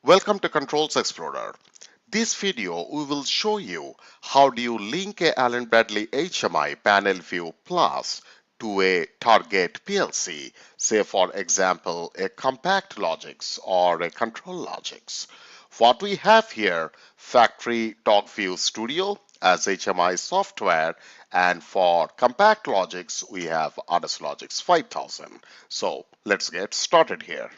Welcome to Controls Explorer. This video we will show you how do you link a Allen Bradley HMI panel view plus to a target PLC, say for example a compact logics or a control logics. What we have here, factory TalkView Studio as HMI software, and for compact logics we have ADAS Logix 5000. So let's get started here.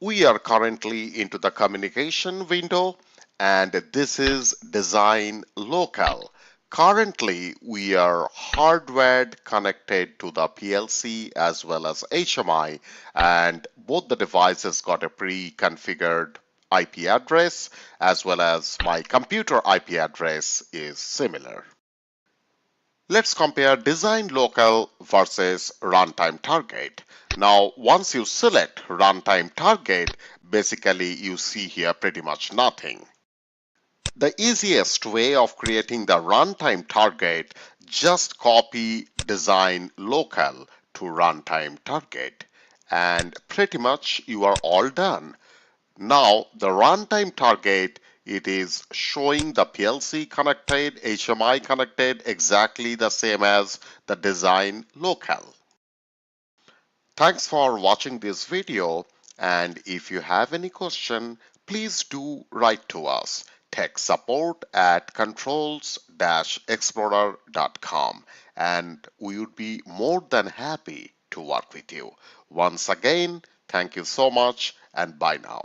We are currently into the communication window, and this is design local. Currently, we are hardwired connected to the PLC as well as HMI, and both the devices got a pre-configured IP address as well as my computer IP address is similar. Let's compare design local versus runtime target. Now, once you select runtime target, basically you see here pretty much nothing. The easiest way of creating the runtime target, just copy design local to runtime target, and pretty much you are all done. Now the runtime target, it is showing the PLC connected, HMI connected exactly the same as the design local. Thanks for watching this video, and if you have any question, please do write to us. Tech support at controls-explorer.com, and we would be more than happy to work with you. Once again, thank you so much and bye now.